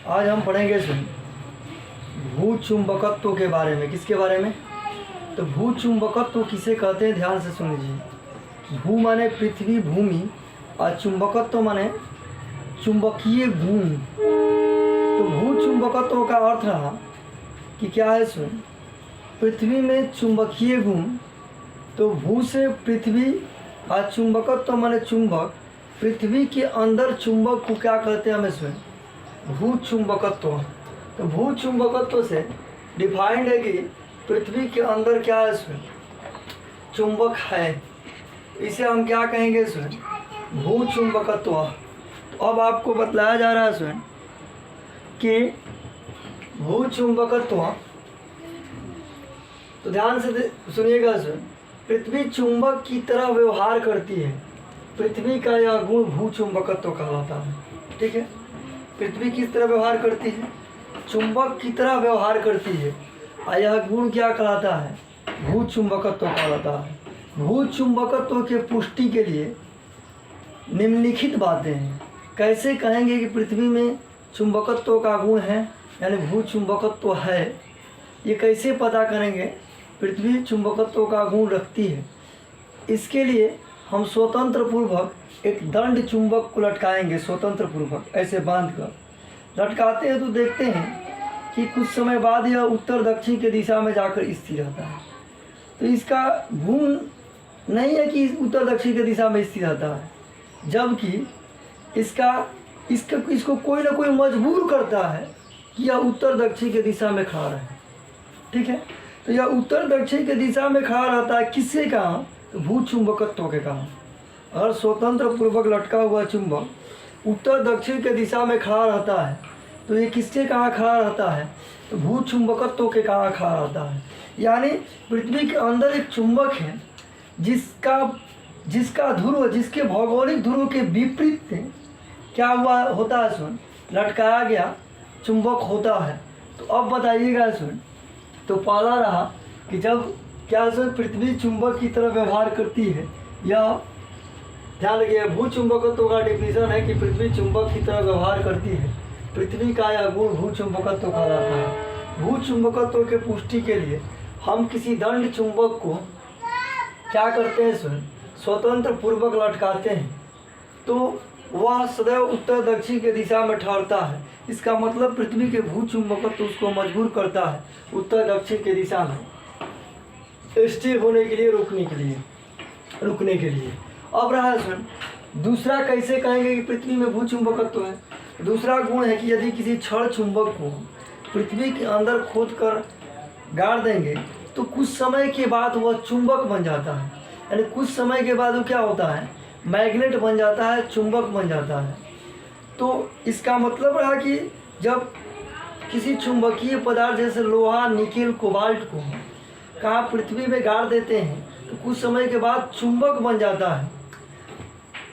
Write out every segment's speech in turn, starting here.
आज हम पढ़ेंगे भू चुंबकत्व के बारे में। किसके बारे में? तो भू चुंबकत्व किसे कहते हैं, ध्यान से सुन लीजिए। भू माने पृथ्वी, भूमि, और चुंबकत्व माने चुंबकीय गुण। तो भू चुंबकत्व का अर्थ रहा कि क्या है, सुन, पृथ्वी में चुंबकीय गुण। तो भू से पृथ्वी, और चुंबकत्व माने चुंबक। पृथ्वी के अंदर चुंबक को क्या कहते हैं, हमें सुन, भू चुंबकत्व। तो भू चुंबकत्व से डिफाइंड है कि पृथ्वी के अंदर क्या है, सुन, चुंबक है। इसे हम क्या कहेंगे, सुन, भू चुंबकत्व। तो अब आपको बतलाया जा रहा है सुन कि भू चुंबकत्व, तो ध्यान से सुनिएगा सुन, पृथ्वी चुंबक की तरह व्यवहार करती है। पृथ्वी का यह गुण भू चुंबकत्व कहलाता है। ठीक है, पृथ्वी किस तरह व्यवहार करती है, चुंबक की तरह व्यवहार करती है, और यह गुण क्या कहलाता है, भू चुंबकत्व कहलाता है। भू चुंबकत्व के पुष्टि के लिए निम्नलिखित बातें हैं। कैसे कहेंगे कि पृथ्वी में चुंबकत्व का गुण है, यानी भू चुंबकत्व है, ये कैसे पता करेंगे पृथ्वी चुंबकत्व का गुण रखती है? इसके लिए हम स्वतंत्र पूर्वक एक दंड चुंबक को लटकाएंगे, स्वतंत्र पूर्वक ऐसे बांध कर लटकाते हैं। तो देखते हैं कि कुछ समय बाद यह उत्तर दक्षिण के दिशा में जाकर स्थिर रहता है। तो इसका गुण नहीं है कि उत्तर दक्षिण की दिशा में स्थिर रहता है, जबकि इसको कोई ना कोई मजबूर करता है कि यह उत्तर दक्षिण की दिशा में खड़ा रहे। ठीक है, तो यह उत्तर दक्षिण की दिशा में खड़ा रहता है किसके कारण, तो भू चुंबकत्व के कारण। अगर स्वतंत्र पूर्वक लटका हुआ चुंबक उत्तर दक्षिण की दिशा में खड़ा रहता है, तो ये किसके कारण खड़ा रहता है, तो भू चुंबकत्व के कारण खड़ा रहता है। यानी पृथ्वी के अंदर एक चुंबक है जिसका ध्रुव, जिसके भौगोलिक ध्रुव के विपरीत क्या हुआ होता है, सुन, लटकाया गया चुंबक होता है। तो अब बताइएगा सुन, तो पहला रहा कि जब क्या सुन, पृथ्वी चुंबक की तरह व्यवहार करती है, यह ध्यान रखिए, भू चुंबकत्व का डिफिनीशन है कि पृथ्वी चुंबक की तरह व्यवहार करती है। पृथ्वी का यह गुण भू चुंबकत्व कहलाता है। भू चुंबकत्व के पुष्टि के लिए हम किसी दंड चुंबक को क्या करते हैं, सुन, स्वतंत्र पूर्वक लटकाते हैं, तो वह सदैव उत्तर दक्षिण की दिशा में ठहरता है। इसका मतलब पृथ्वी के भू चुंबकत्व उसको मजबूर करता है उत्तर दक्षिण की दिशा में स्थिर होने के लिए, रुकने के लिए। अब रहा सुन, दूसरा कैसे कहेंगे कि पृथ्वी में भू चुंबकत्व है। दूसरा गुण है कि यदि किसी क्षण चुंबक को पृथ्वी के अंदर खोद कर गाड़ देंगे, तो कुछ समय के बाद वह चुंबक बन जाता है। यानी कुछ समय के बाद वो क्या होता है, मैग्नेट बन जाता है, चुंबक बन जाता है। तो इसका मतलब रहा कि जब किसी चुंबकीय पदार्थ जैसे लोहा, निकेल, कोबाल्ट को कहाँ पृथ्वी में गाड़ देते हैं, तो कुछ समय के बाद चुंबक बन जाता है।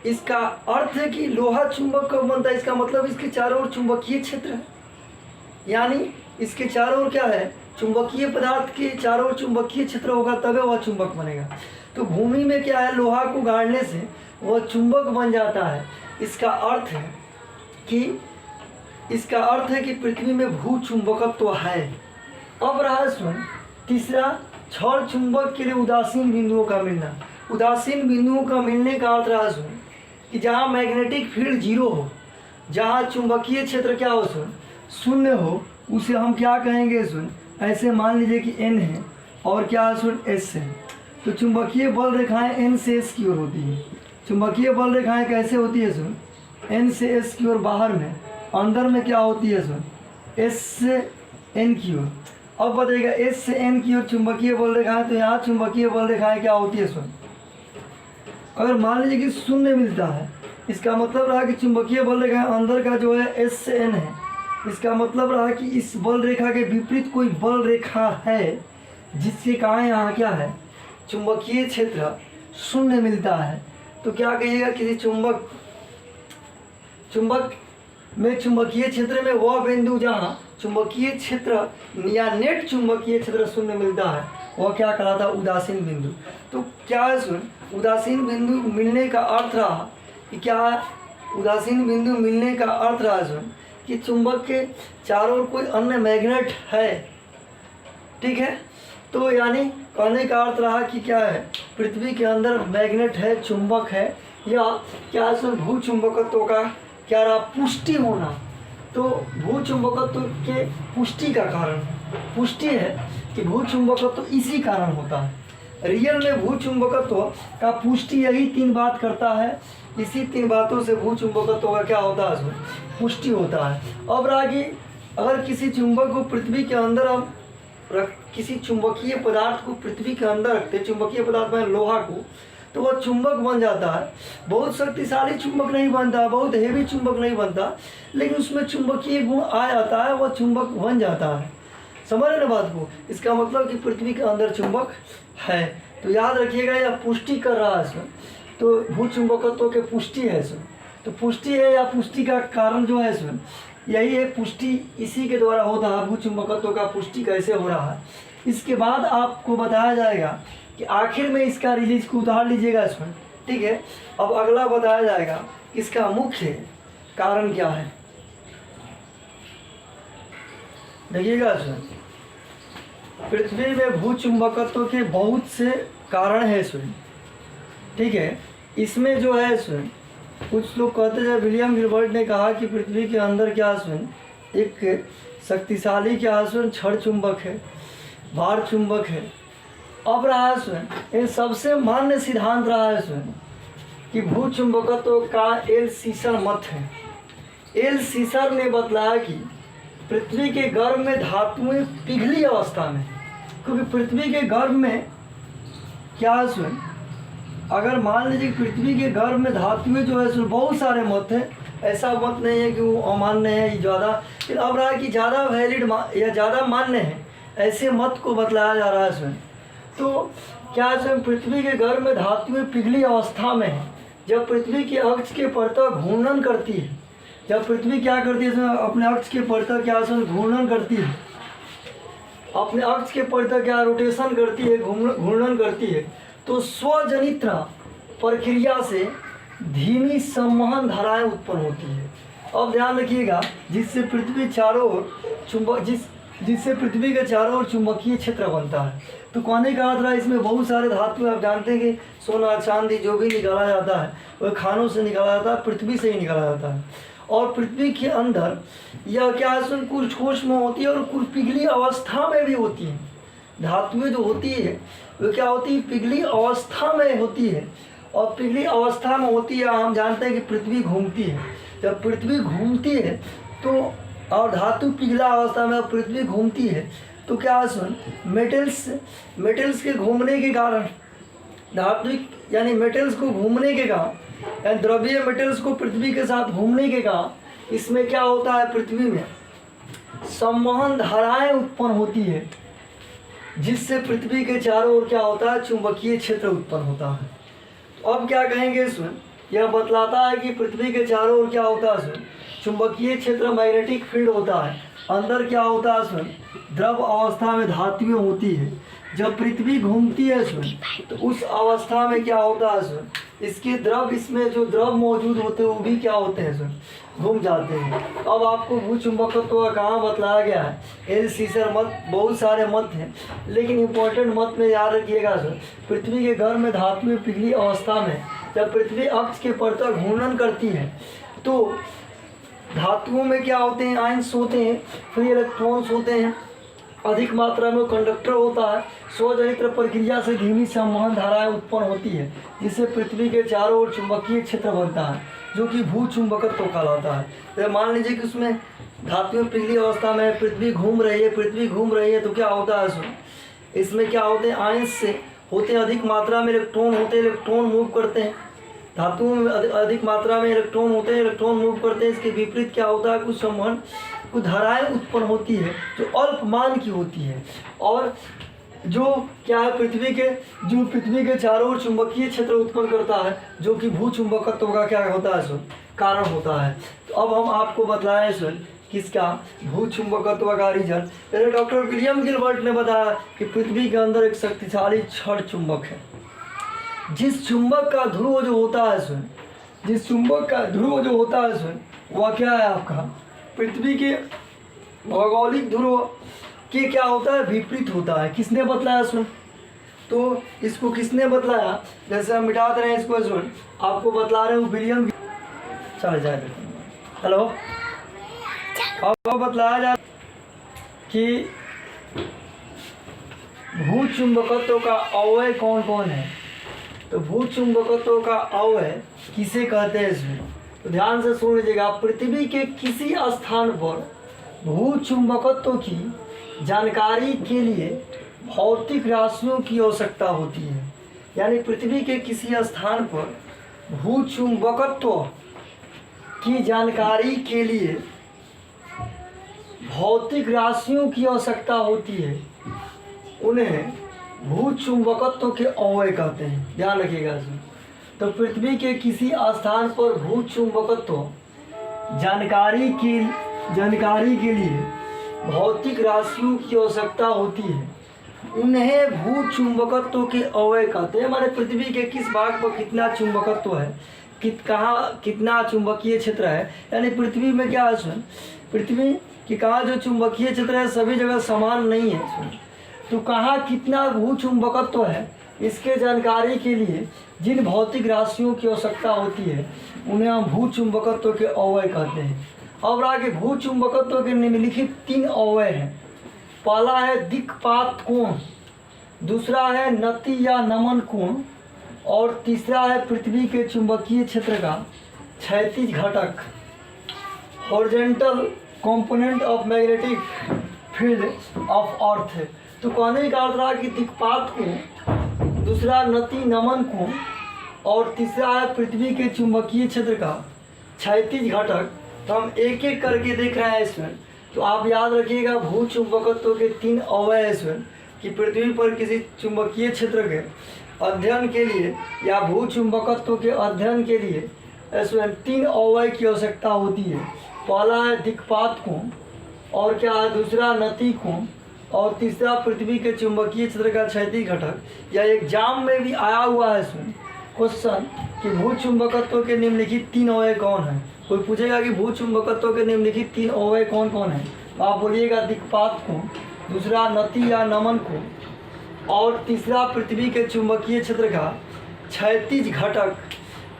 इसका अर्थ है कि लोहा चुंबक कब बनता है, इसका मतलब इसके चारों ओर चुंबकीय क्षेत्र है। यानी इसके चारों ओर क्या है, चुंबकीय पदार्थ के चारों ओर चुंबकीय क्षेत्र होगा, तभी वह चुंबक बनेगा। तो भूमि में क्या है, लोहा को गाड़ने से वह चुंबक बन जाता है। इसका अर्थ है कि पृथ्वी में भू चुंबकत्व है। अब रहा सुन, तीसरा, क्षण चुंबक के लिए उदासीन बिंदुओं का मिलना। उदासीन बिंदुओं का मिलने का अर्थ रहा सुन कि जहाँ मैग्नेटिक फील्ड जीरो हो, जहाँ चुंबकीय क्षेत्र क्या हो, सुन, शून्य हो, उसे हम क्या कहेंगे, सुन, ऐसे मान लीजिए कि n है और क्या है, सुन, s है। तो चुंबकीय बल रेखाएं n से s की ओर होती है। चुंबकीय बल रेखाएं कैसे होती है, सुन, n से s की ओर बाहर में, अंदर में क्या होती है, सुन, s से n की ओर। अब बताइएगा, s से n की ओर चुंबकीय बल रेखाएं, तो यहाँ चुंबकीय बल रेखाएं क्या होती है, सुन, अगर मान लीजिए कि शून्य मिलता है, इसका मतलब रहा कि चुंबकीय बल रेखा अंदर का जो है s से n है। इसका मतलब रहा कि इस बल रेखा के विपरीत कोई बल रेखा है, जिसके कारण यहाँ क्या है, चुंबकीय क्षेत्र शून्य मिलता है। तो क्या कहिएगा, किसी चुंबक में चुंबकीय क्षेत्र में वह बिंदु जहाँ चुंबकीय क्षेत्र या नेट चुंबकीय क्षेत्र शून्य मिलता है, वह क्या कहलाता है, उदासीन बिंदु। तो क्या है, सुन, उदासीन बिंदु मिलने का अर्थ रहा कि क्या, उदासीन बिंदु मिलने का अर्थ रहा सुन कि चुंबक के चारों ओर कोई अन्य मैग्नेट है, ठीक है। तो यानी कहने का अर्थ रहा कि क्या है, पृथ्वी के अंदर मैग्नेट है, चुंबक है, या क्या इसमें भू चुंबकत्व का क्या रहा, पुष्टि होना। तो भू चुंबकत्व के पुष्टि का कारण पुष्टि है कि भू चुंबकत्व इसी कारण होता है। रियल में भू चुंबकत्व का पुष्टि यही 3 बात करता है। इसी 3 बातों से भू चुंबकत्व का क्या होता है, उसमें पुष्टि होता है। अब रहा कि अगर किसी चुंबक को पृथ्वी के अंदर हम किसी चुंबकीय पदार्थ को पृथ्वी के अंदर रखते, चुंबकीय पदार्थ में लोहा को, तो वह चुंबक बन जाता है। बहुत शक्तिशाली चुंबक नहीं बनता, बहुत हेवी चुंबक नहीं बनता, लेकिन उसमें चुंबकीय गुण आ जाता है, वह चुंबक बन जाता है। समझ रहे ना बात को। इसका मतलब कि पृथ्वी के अंदर चुंबक है। तो याद रखिएगा, यह पुष्टि कर रहा है इसमें, तो भू चुंबकत्व के पुष्टि है इसमें। तो पुष्टि है या पुष्टि का कारण जो है इसमें यही है, पुष्टि इसी के द्वारा होता है। भू चुंबकत्व का पुष्टि कैसे हो रहा है, इसके बाद आपको बताया जाएगा कि आखिर में इसका रिलीज को उतार लीजिएगा इसमें, ठीक है। अब अगला बताया जाएगा इसका मुख्य कारण क्या है, देखिएगा इसमें। पृथ्वी में भू चुंबकत्व के बहुत से कारण है इसमें, ठीक है। इसमें जो है इसमें कुछ लोग कहते हैं, विलियम गिलबर्ट ने कहा कि पृथ्वी के अंदर क्या इसमें एक शक्तिशाली क्या इसमें क्षण चुंबक है, भार चुंबक है। अब रहा है इसमें इन सबसे मान्य सिद्धांत रहा है इसमें कि भू चुंबकत्व का एल सीसर मत है। एल सीसर ने बतलाया कि पृथ्वी के गर्भ में धातुएं पिघली अवस्था में, क्योंकि पृथ्वी के गर्भ में क्या है इसमें, अगर मान लीजिए पृथ्वी के गर्भ में धातुएं जो है इसमें बहुत सारे मत हैं, ऐसा मत नहीं है कि वो अमान्य है ज़्यादा, लेकिन अब रहा है कि ज़्यादा वैलिड या ज़्यादा मान्य है, ऐसे मत को बतलाया जा रहा है इसमें। तो क्या इसमें पृथ्वी के गर्भ में धातुएं पिघली अवस्था में है, जब पृथ्वी के अक्ष के परतः घूर्णन करती है, जब पृथ्वी क्या करती है इसमें अपने अक्ष के परतः क्या इसमें घूर्णन करती है, अपने अक्ष के परतः क्या रोटेशन करती है, घूर्णन करती है, तो स्वजनित्र प्रक्रिया से धीमी संवहन धाराएं उत्पन्न होती है। अब ध्यान रखिएगा, जिससे पृथ्वी चारों ओर जिससे पृथ्वी के चारों ओर चुंबकीय क्षेत्र बनता है। तो कहने का अर्थ रहा, इसमें बहुत सारे धातु आप जानते हैं कि सोना चांदी जो भी निकाला जाता है वह खानों से निकाला जाता है, पृथ्वी से ही निकाला जाता है। और पृथ्वी के अंदर यह क्या इसमें कुछ ठोस में होती है और कुछ पिघली अवस्था में भी होती है। धातुएं जो होती है वो क्या होती है, पिघली अवस्था में होती है। और पिघली अवस्था में होती है, हम जानते हैं कि पृथ्वी घूमती है। जब पृथ्वी घूमती है तो और धातु पिघला अवस्था में पृथ्वी घूमती है, तो क्या सुन मेटल्स के घूमने के कारण, धातु यानी मेटल्स को घूमने के कारण, यानी द्रव्य मेटल्स को पृथ्वी के साथ घूमने के कारण इसमें क्या होता है, पृथ्वी में संवहन धाराएं उत्पन्न होती है, जिससे पृथ्वी के चारों ओर क्या होता है, चुंबकीय क्षेत्र उत्पन्न होता है। तो अब क्या कहेंगे इसमें, यह बतलाता है कि पृथ्वी के चारों ओर क्या होता है, इसमें चुंबकीय क्षेत्र मैग्नेटिक फील्ड होता है। अंदर क्या होता है, इसमें द्रव अवस्था में धातुएं होती है। जब पृथ्वी घूमती है इसमें, तो उस अवस्था में क्या होता है, इसमें इसके द्रव, इसमें जो द्रव मौजूद होते हैं वो भी क्या होते हैं, इसमें घूम जाते हैं। अब आपको भू चुंबकत्व का कहाँ बतलाया गया है, एल सीसर मत, बहुत सारे मत हैं, लेकिन इंपॉर्टेंट मत में याद रखिएगा सर, पृथ्वी के गर्भ में धातुएं पिघली अवस्था में जब पृथ्वी अक्ष के परतः घूर्णन करती है, तो धातुओं में क्या होते हैं, आयंस होते हैं, फ्री इलेक्ट्रॉन्स होते हैं, अधिक मात्रा में कंडक्टर होता है। स्वजनित्र प्रक्रिया से धीमी संवहन धाराएं उत्पन्न होती है, जिससे पृथ्वी के चारों ओर चुंबकीय क्षेत्र बनता है, जो कि भू चुंबकत्व कहलाता है। तो मान लीजिए कि उसमें धातुएं पिघली अवस्था में पृथ्वी घूम रही है, तो क्या होता है, इसमें क्या होते हैं, आयंस से होते हैं, अधिक मात्रा में इलेक्ट्रॉन होते हैं, इलेक्ट्रॉन मूव करते हैं। धातुओं में अधिक मात्रा में इलेक्ट्रॉन होते हैं, इलेक्ट्रॉन मूव करते हैं। इसके विपरीत क्या होता है, कुछ संवहन, कुछ धाराएं उत्पन्न होती है जो अल्पमान की होती है, और जो क्या है, पृथ्वी के चारों ओर चुंबकीय क्षेत्र उत्पन्न करता है, जो कि भू चुंबकत्व का क्या होता है, कारण होता है। तो अब हम आपको बतलाएं किसका, भू चुंबकत्व का रीजन। पहले डॉक्टर विलियम गिलबर्ट ने बताया कि पृथ्वी के अंदर एक शक्तिशाली क्षण चुंबक है। जिस चुंबक का ध्रुव जो होता है, वह क्या है आपका, पृथ्वी के भौगोलिक ध्रुव के क्या होता है, विपरीत होता है। किसने बतलाया सुन? तो इसको किसने बतलाया? जैसे हम मिटा दे रहे हैं इसको सुन, आपको बतला रहे हूँ विलियम। चल जाए, हेलो, अब बतलाया जा कि भूचुंबकत्व का अवयव कौन कौन है। तो भूचुंबकत्व का अवयव किसे कहते हैं इसमें? तो ध्यान से सुन लीजिएगा। पृथ्वी के किसी स्थान पर भूचुंबकत्व की जानकारी के लिए भौतिक राशियों की आवश्यकता होती है। यानी पृथ्वी के किसी स्थान पर भूचुंबकत्व की जानकारी के लिए भौतिक राशियों की आवश्यकता होती है, उन्हें भूचुंबकत्व के अवयव कहते हैं। ध्यान रखिएगा इसमें। तो पृथ्वी के किसी स्थान पर भूचुंबकत्व जानकारी के लिए भौतिक राशियों की आवश्यकता होती है, उन्हें भूचुंबकत्व के अवयव कहते हैं। हमारे पृथ्वी के किस भाग पर कितना चुंबकत्व है, कहाँ कितना चुंबकीय क्षेत्र है। यानी पृथ्वी में क्या है सुन, पृथ्वी कि कहाँ जो चुंबकीय क्षेत्र है सभी जगह समान नहीं है सुन। तो कहाँ कितना भूचुंबकत्व है, इसके जानकारी के लिए जिन भौतिक राशियों की आवश्यकता होती है, उन्हें हम भूचुंबकत्व के अवयव कहते हैं। अब आगे भूचुंबकत्व के निम्नलिखित 3 अवयव हैं। पहला है दिक्पात कोण, दूसरा है नति या नमन कोण, और तीसरा है पृथ्वी के चुंबकीय क्षेत्र का क्षैतिज घटक, horizontal component of magnetic field of earth. तो कहने का अर्थ रहा कि दिक्पात कोण, दूसरा नति नमन कोण, और तीसरा है पृथ्वी के चुंबकीय क्षेत्र का क्षैतिज घटक। तो हम एक एक करके देख रहे हैं इसमें। तो आप याद रखिएगा भूचुंबकत्व के 3 अवयव इसमें कि पृथ्वी पर किसी चुंबकीय क्षेत्र के अध्ययन के लिए या भूचुंबकत्व के अध्ययन के लिए इसमें 3 अवयव की आवश्यकता होती है। पहला है दिक्पात कोण, और क्या है दूसरा नति कोण, और तीसरा पृथ्वी के चुंबकीय क्षेत्र का क्षैतिज घटक। या एग्जाम में भी आया हुआ है इसमें क्वेश्चन कि भूचुंबकत्व के निम्नलिखित 3 अवयव कौन है। कोई पूछेगा कि भूचुंबकत्व के निम्नलिखित 3 अवयव कौन कौन है, तो आप बोलिएगा दिक्पात कोण, दूसरा नति या नमन कोण, और तीसरा पृथ्वी के चुंबकीय क्षेत्र का क्षैतिज घटक।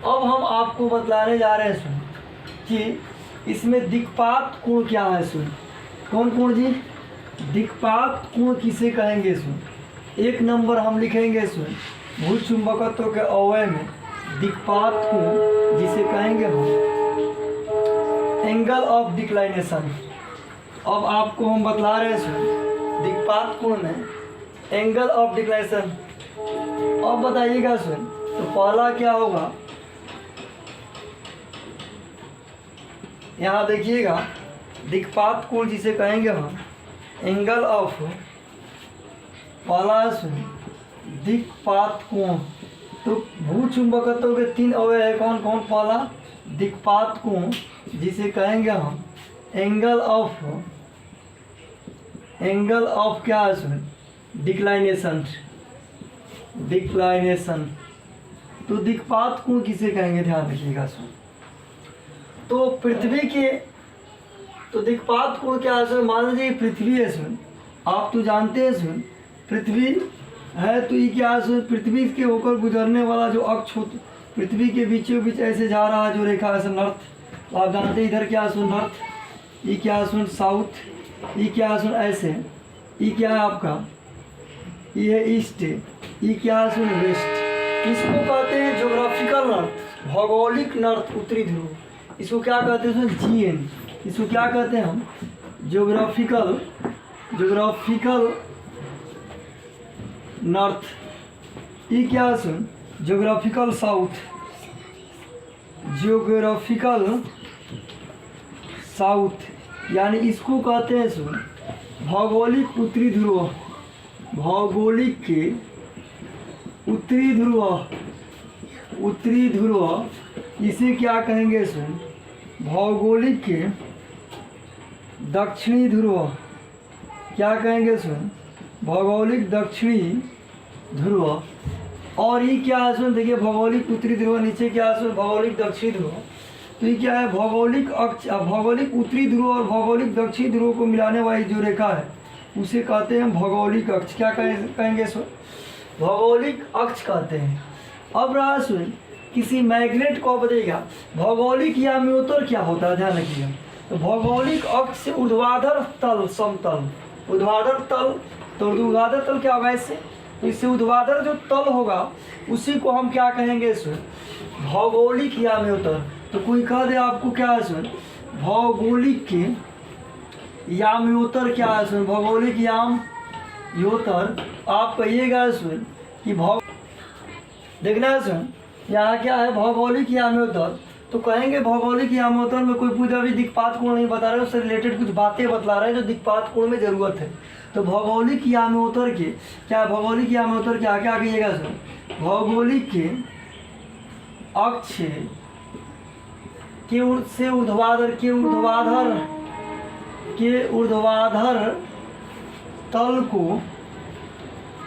अब हम आपको बतलाने जा रहे हैं सुन कि इसमें दिक्पात कोण क्या है सुन। कौन कोण जी? दिक्पात कोण किसे कहेंगे सुन। 1 नंबर हम लिखेंगे सुन भूचुंबकत्व के अवयव में दिक्पात कोण जिसे कहेंगे हम एंगल ऑफ डिक्लाइनेशन। अब आपको हम बतला रहे हैं सुन दिक्पात कोण में एंगल ऑफ डिक्लाइनेशन। अब बताइएगा सुन, तो पहला क्या होगा, यहाँ देखिएगा दिक्पात कोण जिसे कहेंगे हम एंगल ऑफ, पहला सुन दिक्पात कोण। तो भूचुंबकत्व के 3 अवयव है कौन कौन? पहला दिक्पात कोण जिसे कहेंगे हम एंगल ऑफ क्या है सुन डिक्लाइनेशन। तो दिक्पात कोण किसे कहेंगे, ध्यान रखिएगा सुन। तो पृथ्वी के तो दिक्पात कोण क्या है सुन, मान लीजिए पृथ्वी है सुन, आप तो जानते हैं सुन पृथ्वी है, तो ये क्या है सुन पृथ्वी के होकर गुजरने वाला जो अक्ष हो, पृथ्वी के बीचों बीच ऐसे जा रहा है जो रेखा है सुन नॉर्थ। तो आप जानते हैं इधर क्या है सुन नॉर्थ, ये क्या है सुन साउथ, ये क्या है सुन ऐसे, ये क्या है आपका, ये है ईस्ट, ये क्या है सुन वेस्ट। इसको कहते हैं ज्योग्राफिकल नॉर्थ, भौगोलिक नॉर्थ, उत्तरी ध्रुव। इसको क्या कहते हैं सुन जीएन। इसको क्या कहते हैं हम ज्योग्राफिकल नॉर्थ। ये क्या है सुन ज्योग्राफिकल साउथ, यानी इसको कहते हैं सुन भौगोलिक उत्तरी ध्रुव। भौगोलिक के उत्तरी ध्रुव इसे क्या कहेंगे सुन भौगोलिक के दक्षिणी ध्रुव। क्या कहेंगे सुन भौगोलिक दक्षिणी ध्रुव। और ये क्या है सुन देखिए भौगोलिक उत्तरी ध्रुव, नीचे क्या है सुन भौगोलिक दक्षिणी ध्रुव। तो ये क्या है, भौगोलिक अक्ष, भौगोलिक उत्तरी ध्रुव और भौगोलिक दक्षिणी ध्रुव को मिलाने वाली जो रेखा है उसे कहते हैं भौगोलिक अक्ष। क्या कहेंगे सुन, भौगोलिक अक्ष कहते हैं। अब रहा सुन, किसी मैग्नेट को बताइएगा भौगोलिक याम्योत्तर क्या होता है, ध्यान रखिएगा। तो भौगोलिक अक्ष से ऊर्ध्वाधर तल समतल, ऊर्ध्वाधर तल, तो ऊर्ध्वाधर तल क्या होगा इससे, तो इससे ऊर्ध्वाधर जो तल होगा उसी को हम क्या कहेंगे सुन, भौगोलिक याम्योत्तर। तो कोई कह दे आपको क्या है सुन, भौगोलिक के याम्योत्तर क्या है सुन, भौगोलिक याम्योत्तर आप कहिएगा सुन कि देखना है सुन, यहाँ क्या है भौगोलिक याम्योत्तर, तो कहेंगे भौगोलिक याम्योत्तर में कोई पूजा भी दिक्पात कोण नहीं बता रहे, उससे रिलेटेड कुछ बातें बतला रहे हैं जो दिक्पात कोण में ज़रूरत है। तो भौगोलिक याम्योत्तर के क्या, भौगोलिक याम्योत्तर क्या क्या कहिएगा सुन, भौगोलिक के अक्ष से ऊर्ध्वाधर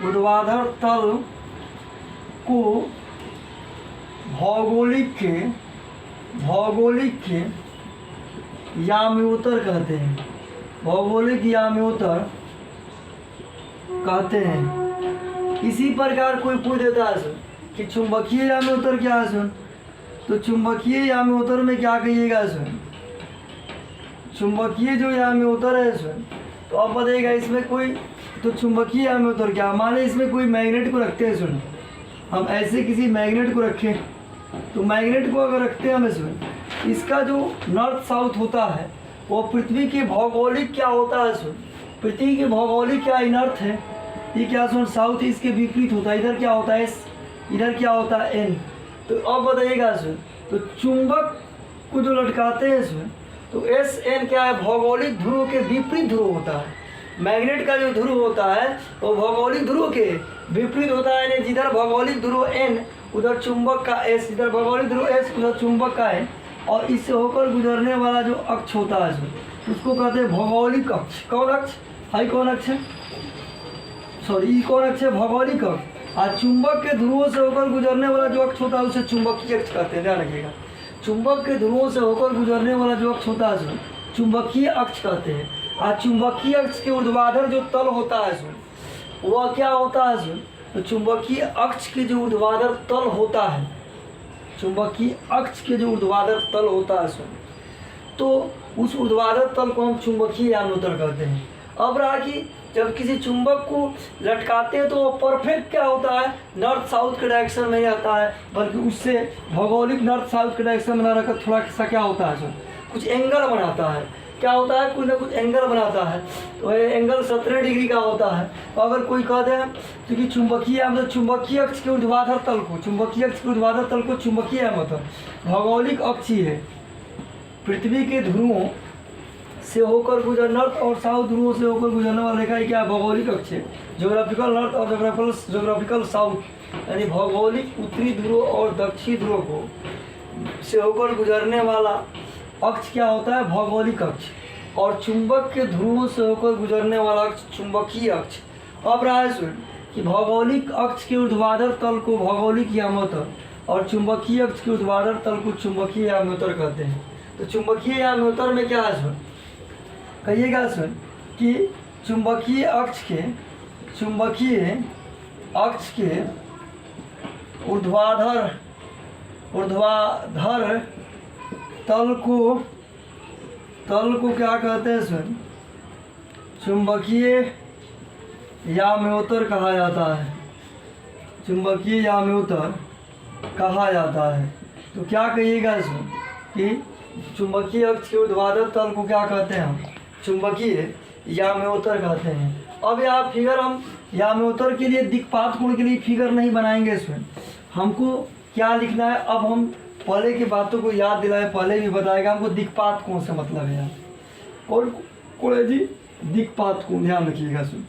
ऊर्ध्वाधर तल को भौगोलिक के याम्योत्तर कहते हैं, भौगोलिक याम्योत्तर कहते हैं। इसी प्रकार कोई पूछ देता है सुन कि चुंबकीय याम्योत्तर क्या है सुन, तो चुंबकीय याम्योत्तर में क्या कहिएगा सुन, चुंबकीय जो याम्योत्तर है सुन, तो अब बताइएगा इसमें कोई, तो चुंबकीय याम्योत्तर क्या, मान इसमें कोई मैग्नेट को रखते हैं सुन, हम ऐसे किसी मैग्नेट को रखें, तो मैग्नेट को अगर रखते हैं हम इसमें, इसका जो नॉर्थ साउथ होता है वो पृथ्वी के भौगोलिक क्या होता है सुन, पृथ्वी के भौगोलिक क्या इन अर्थ है, ये क्या सुन साउथ इसके विपरीत होता है, इधर क्या होता है एस, इधर क्या होता है एन। तो अब बताइएगा सुन, तो चुंबक को जो लटकाते हैं सुन, तो एस एन क्या है, भौगोलिक ध्रुव के विपरीत ध्रुव होता है। मैग्नेट का जो ध्रुव होता है वो भौगोलिक ध्रुव के विपरीत होता है, जिधर भौगोलिक ध्रुव एन उधर चुंबक का एस, इधर भौगोलिक ध्रुव एस उधर चुंबक का है, और इससे होकर गुजरने वाला जो अक्ष होता है उसको कहते हैं भौगोलिक अक्ष। कौन अक्ष, हाई कौन अक्ष है, सॉरी ई कौन अक्ष है, भौगोलिक अक्ष। और चुंबक के ध्रुवों से होकर गुजरने वाला जो अक्ष होता है उसे चुंबकीय अक्ष कहते हैं, ध्यान रखिएगा। चुंबक के ध्रुवों से होकर गुजरने वाला जो अक्ष होता है उसे चुंबकीय अक्ष कहते हैं। और चुंबकीय अक्ष के ऊर्ध्वाधर जो तल होता है सुन, वह क्या होता है सुन, तो चुंबकीय अक्ष के जो ऊर्ध्वाधर तल होता है, चुंबकीय अक्ष के जो ऊर्ध्वाधर तल होता है सुन, तो उस ऊर्ध्वाधर तल को हम चुंबकीय याम्योत्तर कहते हैं। अब रहा कि जब किसी चुंबक को लटकाते हैं तो वो परफेक्ट क्या होता है, नॉर्थ साउथ के डायरेक्शन में नहीं आता है, बल्कि उससे भौगोलिक नॉर्थ साउथ के डायरेक्शन में ना रखकर थोड़ा सा क्या होता है, कुछ एंगल बनाता है। क्या होता है, कुछ ना कुछ एंगल बनाता है, तो ये एंगल 17 डिग्री का होता है। तो अगर कोई कह दे क्योंकि चुंबकीय मतलब चुंबकीय अक्ष के ऊर्ध्वाधर तल को, चुंबकीय अक्ष के ऊर्ध्वाधर तल को चुंबकीय मतलब भौगोलिक अक्ष ही है, पृथ्वी के ध्रुवों से होकर गुजर, नॉर्थ और साउथ ध्रुवों से होकर गुजरने वाला रेखा क्या भौगोलिक अक्ष है। जोग्राफिकल नॉर्थ और जोग्राफिकल साउथ, यानी भौगोलिक उत्तरी ध्रुव और दक्षिणी ध्रुव को से होकर गुजरने वाला अक्ष क्या होता है, भौगोलिक अक्ष। और चुंबक के ध्रुवों से होकर गुजरने वाला अक्ष चुंबकीय अक्ष। अब रहा है सुन कि भौगोलिक अक्ष के ऊर्ध्वाधर तल को भौगोलिक याम्योत्तर और चुंबकीय अक्ष के ऊर्ध्वाधर तल को चुंबकीय याम्योत्तर कहते हैं। तो चुंबकीय याम्योत्तर में क्या है सुन, कहिएगा सुन कि चुंबकीय अक्ष के ऊर्ध्वाधर तल को क्या कहते हैं सुन, चुंबकीय याम्योत्तर कहा जाता है, चुंबकीय याम्योत्तर कहा जाता है। तो क्या कहिएगा सुन कि चुंबकीय अक्ष के ऊर्ध्वाधर तल को क्या कहते हैं, हम चुंबकीय याम्योत्तर कहते हैं। अब यहाँ फिगर हम याम्योत्तर के लिए दिक्पात कोण के लिए फिगर नहीं बनाएंगे, इसमें हमको क्या लिखना है। अब हम पहले की बातों को याद दिलाए, पहले भी बताएगा हमको दिक्पात कोण से मतलब है यार, कौन कोण है जी, दिक्पात कोण, ध्यान रखिएगा सुन।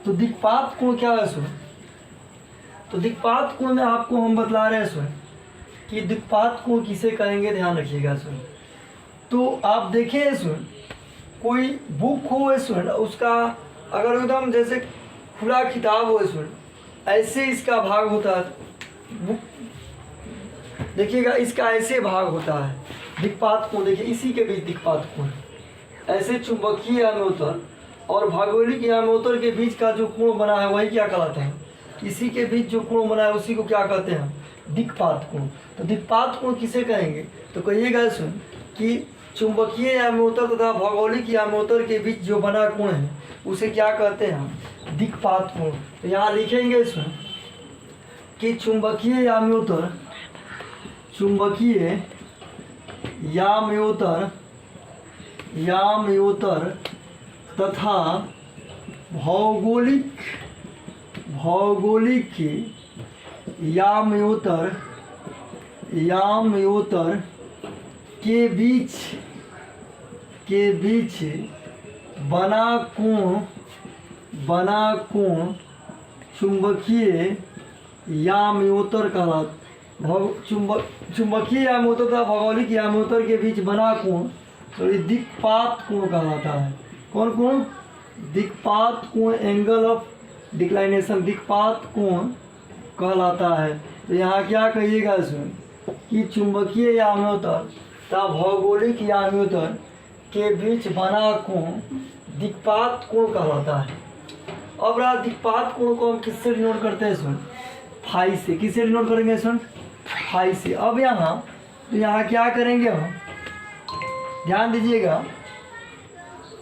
तो दिक्पात कोण क्या है सुन, तो दिक्पात कोण में आपको हम बतला रहे हैं सुन कि दिक्पात कोण किसे कहेंगे, ध्यान रखिएगा सुन। तो आप देखें सुन, कोई बुक हो सुन, उसका अगर एकदम जैसे खुला किताब हो सुन, ऐसे इसका भाग होता है बुक, देखिएगा इसका ऐसे भाग होता है दिक्पात कोण, देखिए इसी के बीच दिक्पात कोण, ऐसे चुंबकीय याम्योत्तर और भौगोलिक याम्योत्तर के बीच का जो कोण बना है वही क्या कहलाते हैं, इसी के बीच जो कोण बना है उसी को क्या कहते हैं, दिक्पात कोण। तो दिक्पात कोण किसे कहेंगे, तो कहिएगा सुन कि चुंबकीय याम्योत्तर तथा भौगोलिक याम्योत्तर के बीच जो बना कोण है उसे क्या कहते हैं हम, दिक्पात कोण। तो यहाँ लिखेंगे सुन कि चुंबकीय याम्योत्तर तथा भौगोलिक याम्योत्तर के बीच बना कोण चुंबकीय याम्योत्तर कहलाता, चुंबकीय याम्योत्तर तथा भौगोलिक याम्योत्तर के बीच बना कोण तो ये दिक्पात कोण कहलाता है। कौन कोण, दिक्पात कोण, एंगल ऑफ डिक्लाइनेशन, दिक्पात कोण कहलाता है। तो यहाँ क्या कहिएगा सुन कि चुंबकीय याम्योत्तर तथा भौगोलिक याम्योत्तर के बीच बना कोण दिक्पात कोण कहलाता है। अब रहा दिक्पात कोण को हम किससे डिनोट करते हैं सुन, फाई से। किससे डिनोट करेंगे सुन, फाई से। अब यहाँ तो यहाँ क्या करेंगे हम, ध्यान दीजिएगा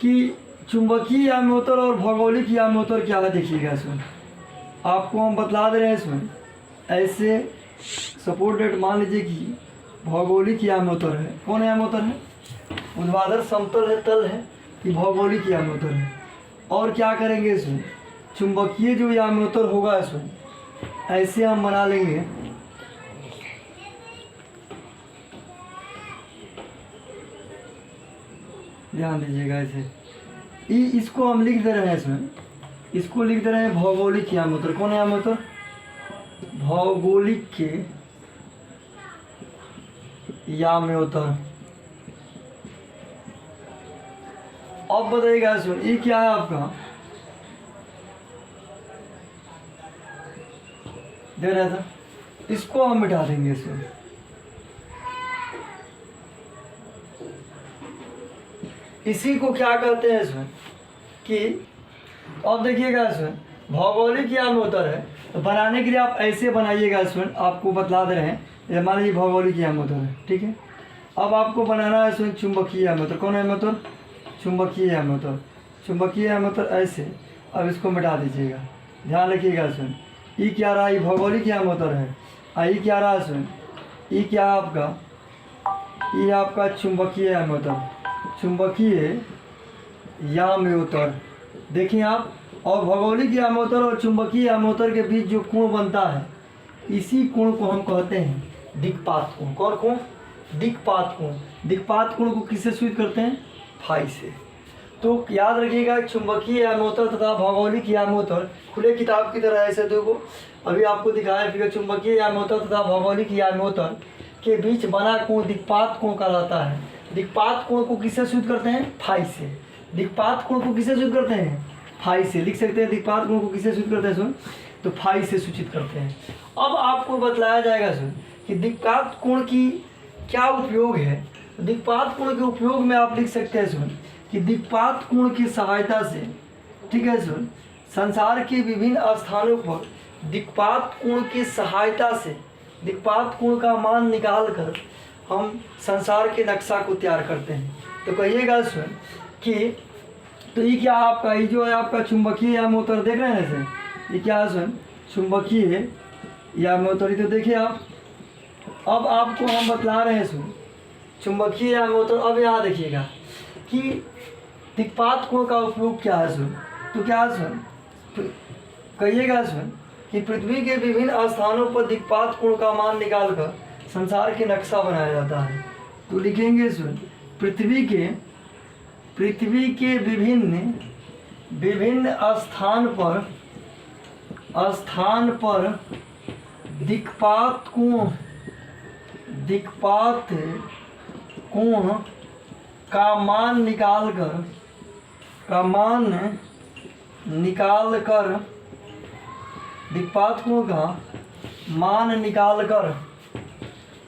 कि चुंबकीय याम्योत्तर और भौगोलिक याम्योत्तर क्या है, देखिएगा सुन आपको हम बतला दे रहे हैं सुन, ऐसे सपोर्ट डेट मान लीजिए कि भौगोलिक याम्योत्तर है। कौन याम्योत्तर है, ऊर्ध्वाधर समतल है, तल है, कि भौगोलिक याम्योत्तर है। और क्या करेंगे सुन, चुंबकीय जो याम्योत्तर होगा सुन ऐसे हम बना लेंगे, ध्यान दीजिएगा ऐसे इसको हम लिख दे रहे हैं इसमें, इसको लिख दे रहे हैं भौगोलिक याम्योत्तर। कौन याम्योत्तर, भौगोलिक के याम्योत्तर। अब बताइएगा सुन ये क्या है आपका, दे रहा था, इसको हम मिटा देंगे इसमें। इसी को क्या कहते हैं इसमें कि, अब देखिएगा इसमें भौगोलिक याम्योत्तर है तो बनाने के लिए आप ऐसे बनाइएगा इसमें, आपको बतला दे रहे हैं। मान लीजिए भौगोलिक याम्योत्तर है, ठीक है। अब आपको बनाना है इसमें चुंबकीय याम्योत्तर। कौन याम्योत्तर, चुंबकीय याम्योत्तर। चुंबकीय याम्योत्तर ऐसे, अब इसको मिटा दीजिएगा, ध्यान रखिएगा इसमें। ई क्या रहा, ये भौगोलिक याम्योत्तर है, आई क्या रहा इसमें, ई क्या है आपका, ये आपका चुंबकीय याम्योत्तर, चुंबकीय याम्योत्तर। देखिए आप, और भौगोलिक याम्योत्तर और चुंबकीय याम्योत्तर के बीच जो कोण बनता है इसी कोण को हम कहते हैं दिक्पात कोण। कौन कोण, दिक्पात कोण। दिक्पात कोण को किससे सूचित करते हैं, फाई से। तो याद रखिएगा चुंबकीय याम्योत्तर तथा भौगोलिक याम्योत्तर खुले किताब की तरह ऐसे देखो, अभी आपको दिखाया फिर चुंबकीय याम्योत्तर तथा भौगोलिक याम्योत्तर के बीच बना कोण दिक्पात कोण कहलाता है। दिक्पात कोण को किससे सूचित करते हैं, फाई से। दिक्पात कोण को किससे सूचित करते हैं, फाई से। लिख सकते हैं दिक्पात कोण को किससे सूचित करते हैं सुन, तो फाई से सूचित करते हैं। अब आपको बतलाया जाएगा सुन कि दिक्पात कोण की क्या उपयोग है। दिक्पात कोण के उपयोग में आप लिख सकते हैं सुन कि दिक्पात कोण की सहायता से, ठीक है सुन, संसार के विभिन्न स्थानों पर दिक्पात कोण की सहायता से दिक्पात कोण का मान निकाल कर हम संसार के नक्शा को तैयार करते हैं। तो कहिएगा सुन कि, तो ये क्या आपका, ये जो है आपका चुंबकीय याम्योत्तर देख रहे हैं ऐसे, ये क्या है सुन, चुंबकीय याम्योत्तर। तो देखिए आप, अब आपको हम बतला रहे हैं सुन चुंबकीय याम्योत्तर। अब यहाँ देखिएगा कि दिक्पात कोण का उपयोग क्या है सुन, तो क्या है सुन, कहिएगा सुन कि पृथ्वी के विभिन्न स्थानों पर दिक्पात कोण का मान निकालकर संसार के नक्शा बनाया जाता है। तो लिखेंगे सुन पृथ्वी के विभिन्न स्थान पर दिक्पात कोण का मान निकालकर दिक्पात कोण का मान निकालकर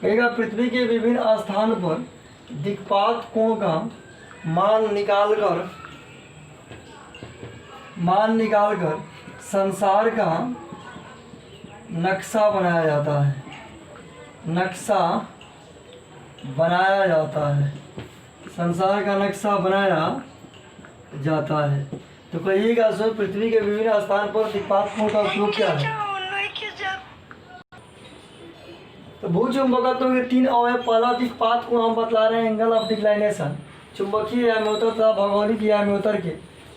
कहेगा पृथ्वी के विभिन्न स्थान पर दिक्पात कोण का मान निकालकर संसार का नक्शा बनाया जाता है। संसार का नक्शा बनाया जाता है। तो कहिएगा सर पृथ्वी के विभिन्न स्थान पर दिक्पात कोण का उपयोग क्या है? तो भूचुंबकत्व के 3 अवयव, पहला दिक्पात कोण हम बतला रहे हैं, एंगल ऑफ डिक्लाइनेशन। चुंबकीय याम्योत्तर तथा भौगोलिक याम्योत्तर के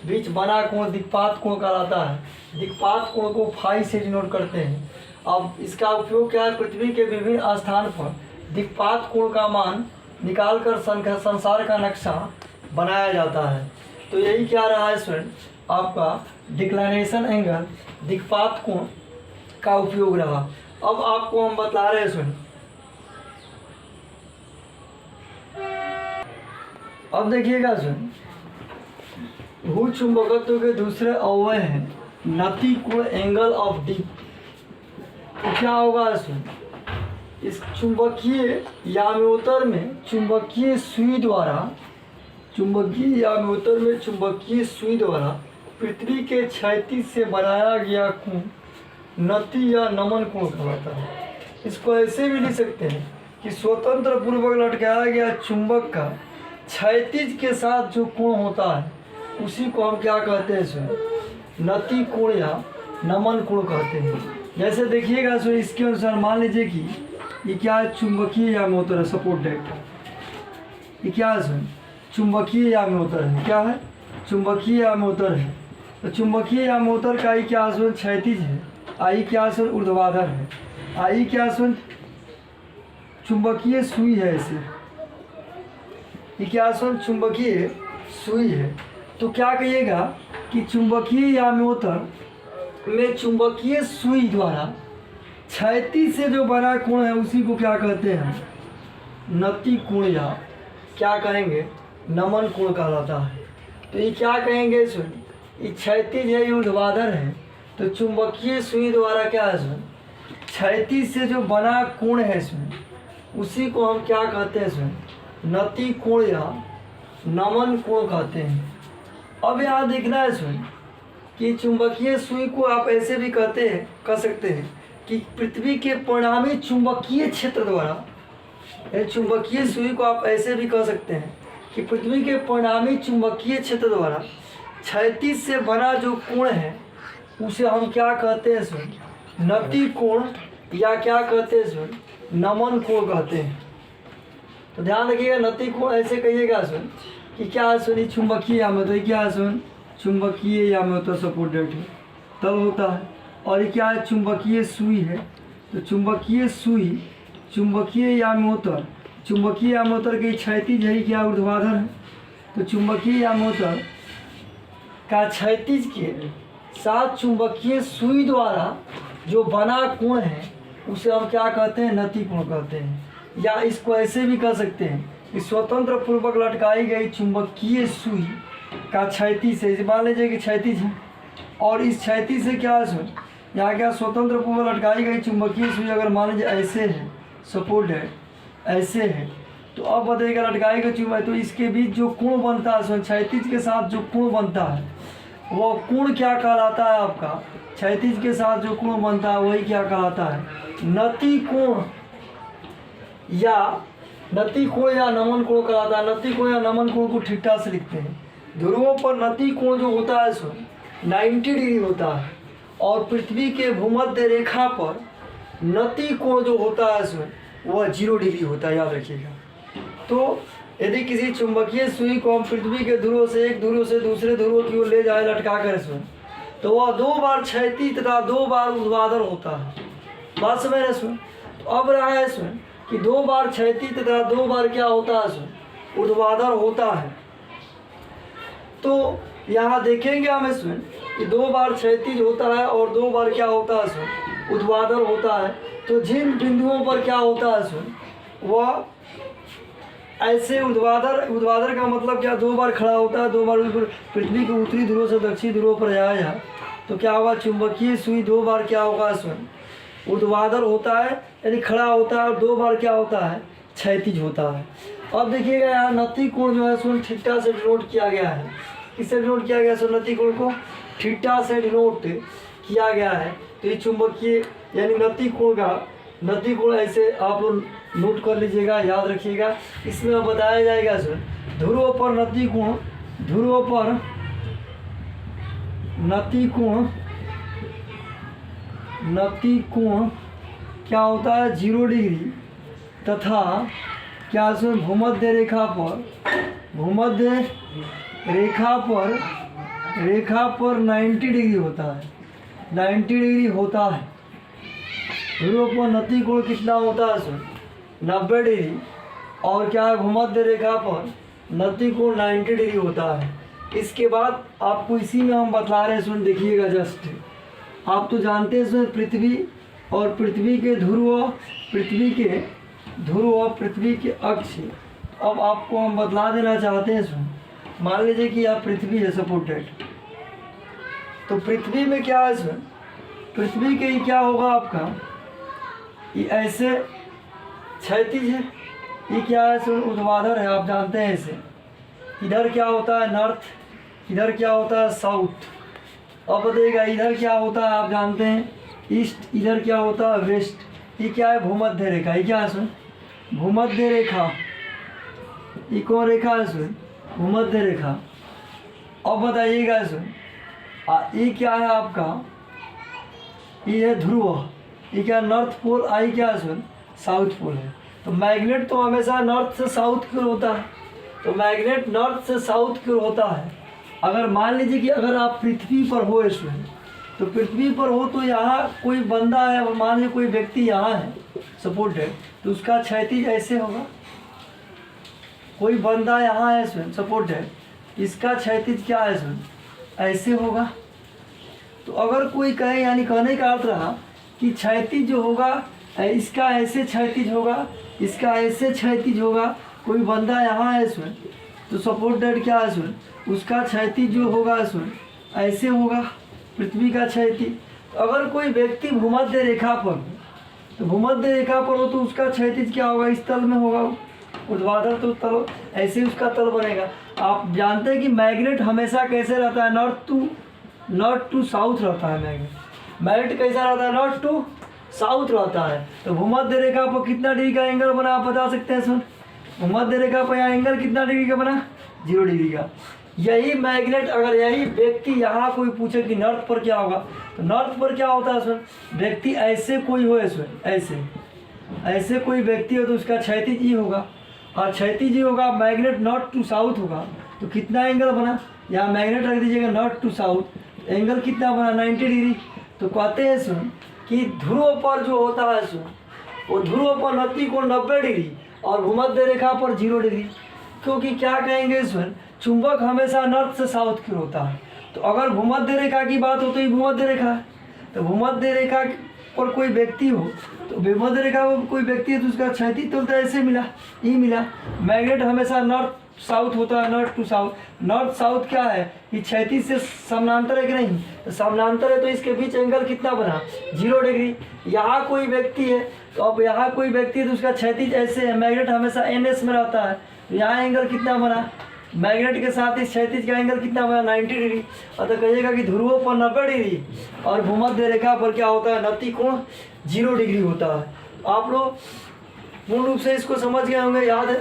बीच बना कोण दिक्पात कोण कहलाता है। दिक्पात कोण को फाई से डिनोट करते हैं। अब इसका उपयोग क्या है? पृथ्वी के विभिन्न स्थान पर दिक्पात कोण का मान निकालकर संसार का नक्शा बनाया जाता है। तो यही क्या रहा है स्टूडेंट, आपका डिक्लाइनेशन एंगल, दिक्पात कोण का उपयोग रहा। अब आपको हम बता रहे हैं स्टूडेंट, अब देखिएगा स्टूडेंट, भूचुंबकत्व के दूसरे अवयव हैं नति कोण, एंगल ऑफ डी। तो क्या होगा स्टूडेंट, इस चुंबकीय याम्योत्तर में चुंबकीय सुई द्वारा पृथ्वी के क्षैतिज से बनाया गया कोण नति या नमन कोण कहलाता है। इसको ऐसे भी लिख सकते हैं कि स्वतंत्र पूर्वक लटकाया गया चुंबक का क्षैतिज के साथ जो कोण होता है उसी को हम क्या कहते हैं सर, नति कोण या नमन कोण कहते हैं। जैसे देखिएगा सर, इसके अनुसार मान लीजिए कि ये क्या है, चुंबकीय याम्योत्तर है, सपोर्ट डेट। ये क्या है सर, चुंबकीय याम्योत्तर है। क्या है? चुंबकीय याम्योत्तर है। तो चुंबकीय याम्योत्तर का आई क्या सर, क्षैतिज है, आई क्या सर, ऊर्ध्वाधर है, आई क्या सर, चुंबकीय सुई है इसे, ये क्या सर, चुंबकीय सुई है। तो क्या कहिएगा कि चुंबकीय याम्योत्तर में चुंबकीय सुई द्वारा क्षैतिज से जो बना कोण है उसी को क्या कहते हैं, नति कोण या क्या कहेंगे, नमन कोण कहलाता है। तो ये क्या कहेंगे सुन, ये क्षैतिज है, ये ऊर्ध्वाधर है। तो चुंबकीय सुई द्वारा क्या है सुन, क्षैतिज से जो बना कोण है सुन, उसी को हम क्या कहते हैं सुन, नति कोण या नमन कोण कहते हैं। अब यहाँ देखना है सुन कि चुंबकीय सुई को आप ऐसे भी कह सकते हैं कि पृथ्वी के परिणामी चुंबकीय क्षेत्र द्वारा, चुंबकीय सुई को आप ऐसे भी कह सकते हैं कि पृथ्वी के परिणामी चुंबकीय क्षेत्र द्वारा क्षैतिज से बना जो कोण है उसे हम क्या कहते हैं सुन, नति कोण या क्या कहते हैं सुन, नमन कोण कहते हैं। तो ध्यान रखिएगा, नति कोण ऐसे कहिएगा सुन कि क्या है सुन, चुंबकीय याम्योत्तर, क्या है सुन, चुंबकीय याम्योत्तर सपोर्ट डेट है तब होता है। और ये क्या है, चुंबकीय सुई है। तो चुंबकीय सुई, चुंबकीय याम्योत्तर की क्षैतिज है, क्या ऊर्ध्वाधर है। तो चुंबकीय याम्योत्तर का क्षैतिज के साथ चुंबकीय सुई द्वारा जो बना कोण है उसे हम क्या कहते हैं, नति कोण कहते हैं। या इसको ऐसे भी कह सकते हैं कि स्वतंत्र पूर्वक लटकाई गई चुंबकीय सुई का क्षैतिज से, मान लीजिए कि क्षैतिज है और इस क्षैतिज से क्या है, यहाँ क्या स्वतंत्र पूर्वक लटकाई गई चुंबकीय सुई अगर मान लीजिए ऐसे है, सपोर्ट है ऐसे है, तो अब बताइएगा लटकाई गई चुंबक, तो इसके बीच जो कोण बनता है, क्षैतिज के साथ जो कोण बनता है वो कोण क्या कहलाता है आपका, क्षैतिज के साथ जो कोण बनता है वही क्या कहलाता है, नति कोण या नमन कोण कहलाता है। नति कोण या नमन कोण को ठीक ठाक से लिखते हैं। ध्रुवों पर नति कोण जो होता है 90 डिग्री होता है और पृथ्वी के भूमध्य रेखा पर नति कोण जो होता है वह 0 डिग्री होता है, याद रखिएगा। तो यदि किसी चुंबकीय सुई को हम पृथ्वी के ध्रुव से एक ध्रुव से दूसरे ध्रुव की ओर ले जाए लटका कर तो वह 2 बार क्षैतिज तथा 2 बार ऊर्ध्वाधर होता है। बात समझ रहे तो अब रहा है कि 2 बार क्षैतिज तथा 2 बार क्या होता है, ऊर्ध्वाधर होता है। तो यहाँ देखेंगे हम इसमें कि 2 बार क्षैतिज होता है और 2 बार क्या होता है, ऊर्ध्वाधर होता है। तो जिन बिंदुओं पर क्या होता है वह ऐसे ऊर्ध्वाधर का मतलब क्या, 2 बार खड़ा होता है, 2 बार पृथ्वी के उत्तरी ध्रुव से दक्षिणी ध्रुव पर जाया तो क्या होगा, चुंबकीय सुई 2 बार क्या होगा, ऊर्ध्वाधर होता है यानी खड़ा होता है, और 2 बार क्या होता है, क्षैतिज होता है। अब देखिएगा यहाँ नति कोण जो है सो थीटा से डिनोट किया गया है। किससे डिनोट किया गया, सो नति कोण को थीटा से डिनोट किया गया है। तो ये चुंबकीय यानी नति कोण ऐसे आप लोग नोट कर लीजिएगा, याद रखिएगा। इसमें बताया जाएगा सो ध्रुव पर नति कोण क्या होता है, 0 डिग्री, तथा क्या सो भूमध्य रेखा पर 90 डिग्री होता है, 90 डिग्री होता है। ध्रुव पर नति कोण कितना होता है सो 90 डिग्री, और क्या है भूमध्य रेखा पर नति कोण 90 डिग्री होता है। इसके बाद आपको इसी में हम बतला रहे हैं, सुन देखिएगा जस्ट। आप तो जानते हैं सो पृथ्वी और पृथ्वी के अक्ष। अब आपको हम बतला देना चाहते हैं सुन, मान लीजिए कि आप पृथ्वी है सपोर्टेड, तो पृथ्वी में क्या है सुन, पृथ्वी के ही क्या होगा आपका, ये ऐसे क्षैतिज है, ये क्या है सुन ऊर्ध्वाधर है, आप जानते हैं ऐसे। इधर क्या होता है नॉर्थ, इधर क्या होता है साउथ। अब बताइएगा इधर क्या होता है, आप जानते हैं ईस्ट, इधर क्या होता है वेस्ट। ये क्या है भूमध्य रेखा, ये क्या है सुन भूमध्य रेखा, ये कौन रेखा है सुन भूमध्य रेखा। अब बताइएगा सुन ये क्या है आपका, ये है ध्रुव, ये क्या नॉर्थ पोल, आई क्या है सुन साउथ पोल है। तो मैग्नेट तो हमेशा नॉर्थ से साउथ की ओर होता है, तो मैग्नेट नॉर्थ से साउथ की ओर होता है। अगर मान लीजिए कि अगर आप पृथ्वी पर हो इसमें, तो पृथ्वी पर हो तो यहाँ कोई बंदा है, मान लीजिए कोई व्यक्ति यहाँ है सपोर्ट है, तो उसका क्षैतिज ऐसे होगा। कोई बंदा यहाँ है इसमें सपोर्ट है, इसका क्षैतिज क्या है इसमें ऐसे होगा। तो अगर कोई कहे, यानी कहने का अर्थ रहा कि क्षैतिज जो होगा इसका ऐसे क्षैतिज होगा, इसका ऐसे क्षैतिज होगा। कोई बंदा यहाँ है इसमें, तो सपोर्टेड क्या है इसमें, उसका क्षैतिज जो होगा इसमें ऐसे होगा पृथ्वी का क्षैतिज। तो अगर कोई व्यक्ति भूमध्य रेखा पर हो, तो भूमध्य रेखा पर हो तो उसका क्षैतिज क्या होगा, इस तल में होगा, ऊर्ध्वाधर तो तल ऐसे उसका तल बनेगा। आप जानते हैं कि मैग्नेट हमेशा कैसे रहता है, नॉर्थ टू साउथ रहता है। मैग्नेट कैसा रहता है, नॉर्थ टू साउथ रहता है। तो भूमध्य रेखा पर कितना डिग्री का एंगल बना, आप बता सकते हैं सुन। भूमध्य रेखा पर यहाँ एंगल कितना डिग्री का बना, 0 डिग्री का। यही मैग्नेट, अगर यही व्यक्ति यहाँ कोई पूछे कि नॉर्थ पर क्या होगा, तो नॉर्थ पर क्या होता है सुन, व्यक्ति ऐसे कोई हो इसमें ऐसे कोई व्यक्ति हो तो उसका क्षैतिज ही होगा, और क्षैतिज ही होगा। मैग्नेट नॉर्थ टू साउथ होगा तो कितना एंगल बना, यहाँ मैग्नेट रख दीजिएगा नॉर्थ टू साउथ, एंगल कितना बना 90 डिग्री। तो कहते हैं सुन कि ध्रुव पर जो होता है सुन, वो ध्रुव पर नति कोण 90 डिग्री और भूमध्य रेखा पर 0 डिग्री। क्योंकि क्या कहेंगे सुन, चुंबक हमेशा नॉर्थ से साउथ की ओर होता है। तो अगर भूमध्य रेखा की बात हो तो ये भूमध्य रेखा है, तो भूमध्य रेखा पर कोई व्यक्ति हो, तो भूमध्य रेखा पर कोई व्यक्ति है तो उसका क्षैतिज तल तो ऐसे मिला, ये मिला। मैग्नेट हमेशा नॉर्थ साउथ होता है, north to south. North south क्या है, ये क्षैतिज से समानांतर है कि नहीं, तो समानांतर है, तो इसके बीच एंगल कितना बना 0 डिग्री। यहाँ कोई व्यक्ति है, तो अब यहाँ कोई व्यक्ति है तो उसका क्षैतिज ऐसे है, मैग्नेट हमेशा NS में रहता है, तो यहाँ एंगल कितना बना, मैग्नेट के साथ इस क्षैतिज का एंगल कितना बना 90 डिग्री। अतः कहिएगा कि ध्रुव पर 90 डिग्री और भूमध्य रेखा पर क्या होता है, नति कोण 0 डिग्री होता है। आप लोग पूर्ण रूप से इसको समझ गए होंगे, याद है।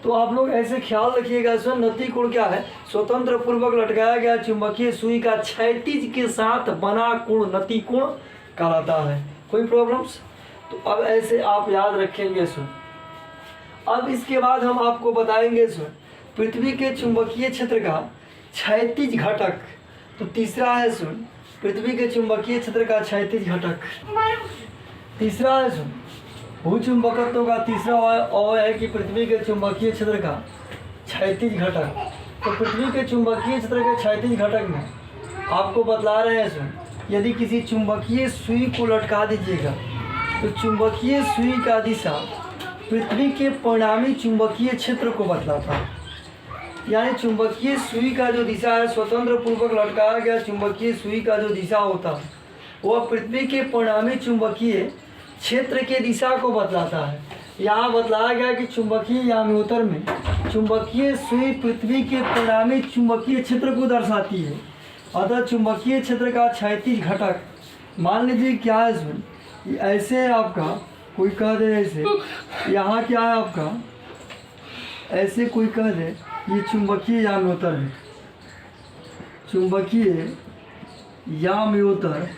तो आप लोग ऐसे ख्याल रखिएगा, इसमें नति कोण क्या है, स्वतंत्र पूर्वक लटकाया गया चुंबकीय सुई का क्षैतिज के साथ बना कोण नति कोण कहलाता है। कोई प्रॉब्लम्स? तो अब ऐसे आप याद रखेंगे सुन। अब इसके बाद हम आपको बताएंगे सुन पृथ्वी के चुंबकीय क्षेत्र का क्षैतिज घटक। तो तीसरा है सुन पृथ्वी के चुंबकीय क्षेत्र का क्षैतिज घटक। तीसरा है सुन भूचुंबकत्व का तीसरा अवयव है कि पृथ्वी के चुंबकीय क्षेत्र का क्षैतिज घटक। तो पृथ्वी के चुंबकीय क्षेत्र के क्षैतिज घटक में आपको बतला रहे हैं सुन, यदि किसी चुंबकीय सुई को लटका दीजिएगा तो चुंबकीय सुई का दिशा पृथ्वी के परिणामी चुंबकीय क्षेत्र को बतलाता है। यानी चुंबकीय सुई का जो दिशा है, स्वतंत्र पूर्वक लटकाया गया चुंबकीय सुई का जो दिशा होता है वह पृथ्वी के परिणामी चुंबकीय क्षेत्र के दिशा को बतलाता है। यहाँ बतलाया गया कि चुंबकीय याम्योत्तर में चुंबकीय सुई पृथ्वी के परिणामी चुंबकीय क्षेत्र को दर्शाती है। अतः चुंबकीय क्षेत्र का क्षैतिज घटक, मान लीजिए क्या है इसमें, ऐसे है आपका, कोई कह दे ऐसे, यहाँ क्या है आपका, ऐसे कोई कह दे ये चुंबकीय याम्योत्तर है, चुंबकीय याम्योत्तर,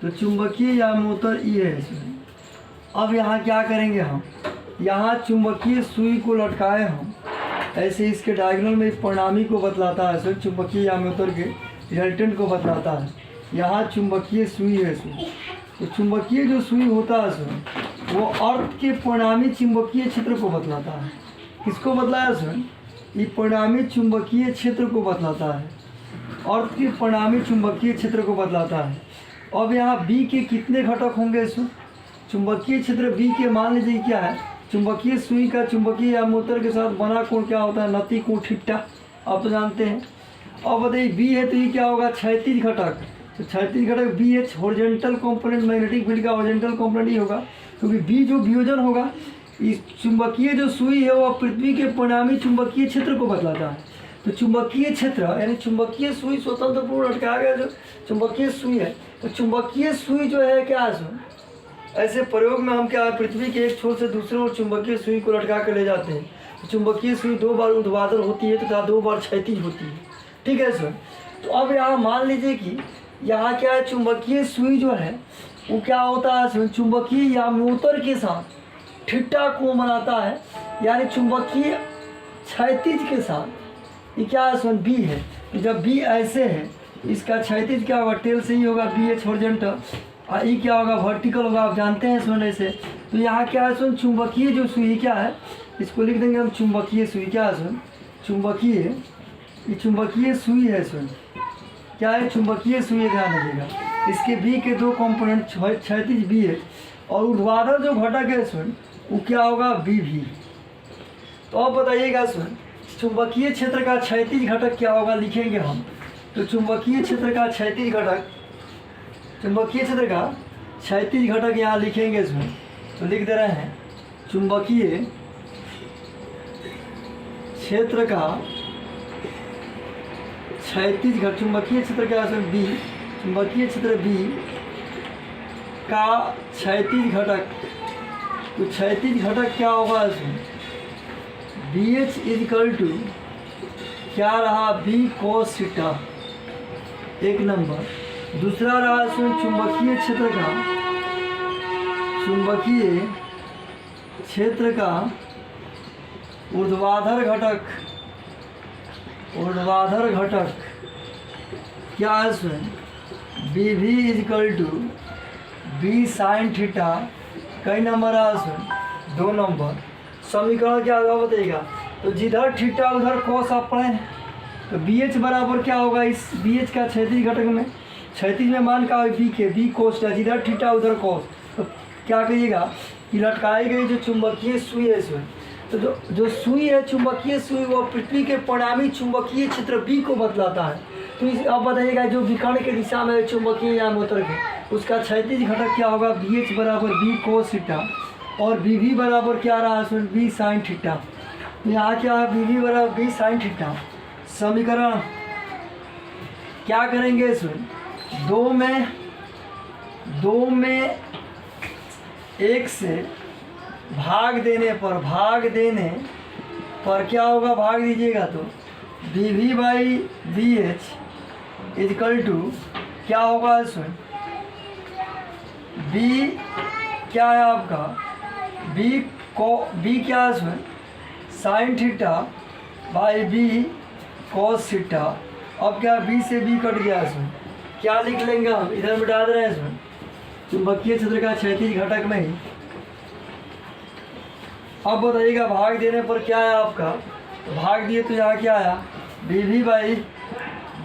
तो चुंबकीय याम्योत्तर ये है इसमें। अब यहाँ क्या करेंगे हम, यहाँ चुंबकीय सुई को लटकाए हम ऐसे, इसके डायगोनल में परिणामी को बतलाता है सो चुंबकीय याम्योत्तर के रिजल्टेंट को बतलाता है। यहाँ चुंबकीय सुई है सो, तो चुंबकीय जो सुई होता है सो वो अर्थ के परिणामी चुंबकीय क्षेत्र को बतलाता है। किसको बतलाया सो, ये परिणामी चुंबकीय क्षेत्र को बतलाता है, अर्थ के परिणामी चुंबकीय क्षेत्र को बतलाता है। अब यहाँ बी के कितने घटक होंगे सो, चुंबकीय क्षेत्र बी के मान लीजिए क्या है, चुंबकीय सुई का चुंबकीय याम्योत्तर के साथ बना कोण क्या होता है, नति कोण थीटा, आप तो जानते हैं। अब बताइए बी है तो ये क्या होगा, क्षैतिज घटक, तो क्षैतिज घटक B H, horizontal component, magnetic field का हॉरिजॉन्टल कंपोनेंट ही होगा, क्योंकि बी जो वियोजन होगा, इस चुंबकीय जो सुई है वह पृथ्वी के परिणामी चुंबकीय क्षेत्र को बतलाता है। तो चुंबकीय क्षेत्र यानी चुंबकीय सुई स्वतंत्र पूर्ण लटकाया गया जो चुंबकीय सुई है, तो चुंबकीय सुई जो है क्या है, ऐसे प्रयोग में हम क्या है, पृथ्वी के एक छोर से दूसरे ओर चुंबकीय सुई को लटका कर ले जाते हैं। तो चुंबकीय सुई 2 बार ऊर्ध्वाधर होती है तथा 2 बार क्षैतिज होती है, ठीक है सर। तो अब यहाँ मान लीजिए कि यहाँ क्या है, चुंबकीय सुई जो है वो क्या होता है, चुंबकीय याम्योत्तर के साथ थीटा कोण बनाता है, यानी चुंबकीय क्षैतिज के साथ। ये क्या है, बी है, तो जब बी ऐसे है इसका क्षैतिज क्या होगा, टेल से ही होगा, बी एच हॉरिजॉन्टल, और ये क्या होगा, वर्टिकल होगा, आप जानते हैं सोने से। तो यहाँ क्या है, चुंबकीय जो सुई क्या है, इसको लिख देंगे हम चुंबकीय सुई, क्या है चुंबकीय, ये चुंबकीय सुई है क्या है, चुंबकीय सुई, ध्यान रखिएगा। इसके बी के 2 कंपोनेंट, क्षैतिज बी है और ऊर्ध्वाधर जो घटक है वो क्या होगा, बी भी। तो अब बताइएगा चुंबकीय क्षेत्र का क्षैतिज घटक क्या होगा, लिखेंगे हम। तो चुंबकीय क्षेत्र का क्षैतिज घटक, चुंबकीय क्षेत्र का क्षैतिज घटक यहाँ लिखेंगे इसमें, तो लिख दे रहे हैं चुंबकीय क्षेत्र का क्षैतिज घटक, चुंबकीय क्षेत्र क्या है बी, चुंबकीय क्षेत्र बी का क्षैतिज घटक, तो क्षैतिज घटक क्या होगा इसमें, बी एच इजकल टू क्या रहा, बी कोस थीटा, एक नंबर। दूसरा रहा चुंबकीय क्षेत्र का, चुंबकीय क्षेत्र का ऊर्ध्वाधर घटक, ऊर्ध्वाधर घटक क्या है, बी भी equal to B sine theta, कई नंबर है 2 नंबर। समीकरण क्या होगा बताइएगा, तो जिधर थीटा उधर कोस आप पढ़े, तो बी एच बराबर क्या होगा, इस बी एच का क्षैतिज घटक में, क्षैतिज में मान का बी के, बी कोस है, जिधर थीटा उधर कोस। तो क्या करिएगा कि लटकाई गई जो चुंबकीय सुई है इसमें, तो जो सुई है चुंबकीय सुई वो पृथ्वी के परिणामी चुंबकीय क्षेत्र बी को बतलाता है। तो इस अब बताइएगा जो विकर्ण के दिशा में चुंबकीय याम्योत्तर के, उसका क्षैतिज घटक क्या होगा, बी एच बराबर बी कोस थीटा, और बी भी बराबर क्या रहा है इसमें, बी साइन थीटा। यहाँ क्या है, बी भी बराबर बी साइन थीटा। समीकरण क्या करेंगे इसमें, 2 में 1 से भाग देने पर क्या होगा, भाग दीजिएगा तो B V by B H equal to क्या होगा इसमें, बी क्या है आपका, बी क्या है इसमें, sine theta by B cos theta. अब क्या बी से बी कट गया, इसमें क्या लिख लेंगे हम, इधर मिटा दे रहे हैं इसमें, चुंबकीय क्षेत्र का क्षैतिज घटक में ही। अब बताइएगा भाग देने पर क्या है आपका, तो भाग दिए तो यहाँ क्या आया, B V by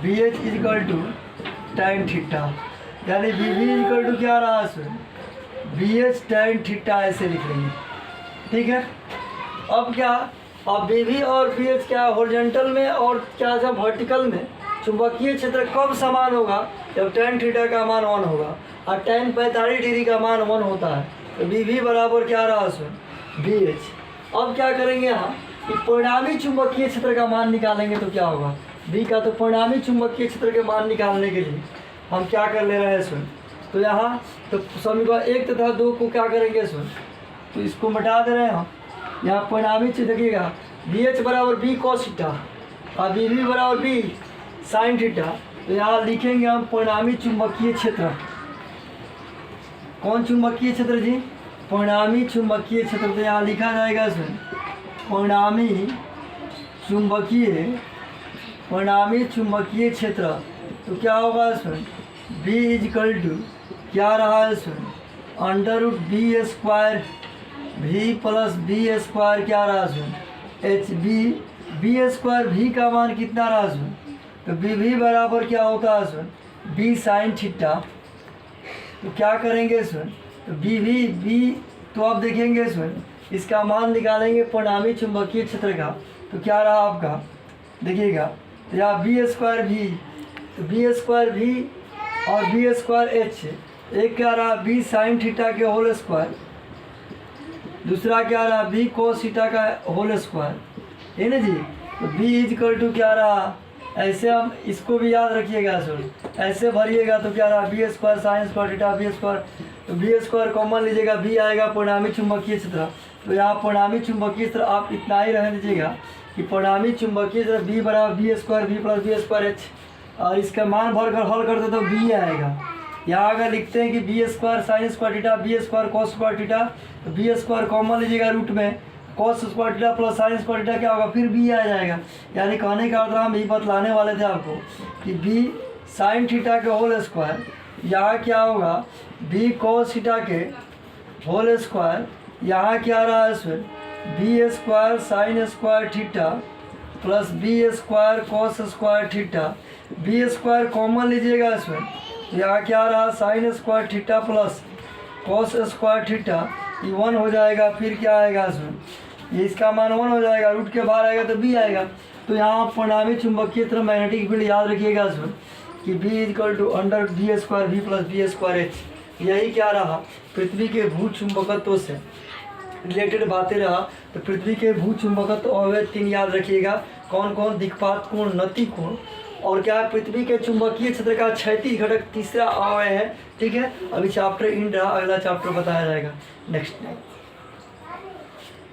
B H equal to tan theta, यानी बी वी इजकल टू क्या रहा इसमें, बी एच tan थीटा, ऐसे लिख लेंगे, ठीक है। अब क्या, अब बी वी और बी एच क्या हॉरिजॉन्टल में और क्या था वर्टिकल में चुंबकीय क्षेत्र कब समान होगा? जब tan थीटा का मान 1 होगा और tan 45 डिग्री का मान 1 होता है। तो बी भी बराबर क्या रहा सुन, बी एच। अब क्या करेंगे यहाँ कि परिणामी चुंबकीय क्षेत्र का मान निकालेंगे तो क्या होगा बी का। तो परिणामी चुंबकीय क्षेत्र के मान निकालने के लिए हम क्या कर ले रहे हैं सुन, तो यहाँ तो समीकरण 1 तथा 2 को क्या करेंगे सुन, तो इसको मिटा दे रहे हैं हम। यहाँ परिणामी क्षेत्र देखिएगा बी एच बराबर बी कॉस थीटा और बी भी बराबर बी साइन थीटा। तो यहाँ लिखेंगे हम परिणामी चुंबकीय क्षेत्र। कौन चुंबकीय क्षेत्र जी? परिणामी चुंबकीय क्षेत्र। तो यहाँ लिखा जाएगा सुन परिणामी चुंबकीय क्षेत्र। तो क्या होगा सुन, B इजकल टू क्या रहा है सुन, अंडर रूट बी स्क्वायर भी प्लस बी स्क्वायर क्या रहा सुन, एच बी स्क्वायर भी का मान कितना रहा सुन, तो बी भी बराबर क्या होता है सुन, बी साइन थीटा। तो क्या करेंगे सुन, तो बी तो आप देखेंगे सुन इसका मान निकालेंगे परिणामी चुंबकीय क्षेत्र का। तो क्या रहा आपका देखिएगा, तो यहाँ बी स्क्वायर भी, तो बी स्क्वायर भी और बी स्क्वायर एच, एक क्या रहा बी साइन थीटा के होल स्क्वायर, दूसरा क्या रहा बी कोस थीटा का होल स्क्वायर, है ना जी। तो बी इजकल टू क्या रहा, ऐसे हम इसको भी याद रखिएगा सुन, ऐसे भरिएगा तो क्या रहा B square sine square theta B square, तो बी स्क्वायर कॉमन लीजिएगा, बी आएगा परिणामी चुंबकीय क्षेत्र। तो यहाँ परिणामी चुंबकीय क्षेत्र आप इतना ही रहने दीजिएगा कि परिणामी चुंबकीय क्षेत्र बी बराबर B square B plus B square H, और इसका मान भर कर हल करते तो बी आएगा। यहाँ अगर लिखते हैं कि B square sine square theta B square cos square theta, तो बी स्क्वायर कॉमन लीजिएगा रूट में, cos square theta plus sine square theta क्या होगा, फिर बी आ जाएगा। यानी कहने का अर्थ हम यही बतलाने वाले थे आपको कि बी साइन थीटा के होल स्क्वायर, यहाँ क्या होगा बी कॉस थीटा के होल स्क्वायर, यहाँ क्या रहा है sir B square sine square theta plus B square cos square theta, B square common लीजिएगा इसमें, यहाँ क्या रहा sine square theta plus cos square theta, ये 1 हो जाएगा। फिर क्या आएगा इसमें, ये इसका मान 1 हो जाएगा, रूट के बाहर आएगा तो बी आएगा। तो यहाँ परिणामी चुंबकीय क्षेत्र मैग्नेटिक फील्ड याद रखिएगा इसमें कि B equal to under B square B plus B square H. यही क्या रहा पृथ्वी के भू चुंबकत्व से रिलेटेड बातें रहा। तो पृथ्वी के भू चुंबकत्व अवयव 3 याद रखिएगा, कौन कौन, दिक्पात कोण, नति कोण, और क्या है पृथ्वी के चुंबकीय क्षेत्र का क्षैतिज घटक तीसरा अवयव है। ठीक है, अभी चैप्टर इन रहा, अगला चैप्टर बताया जाएगा नेक्स्ट टाइम।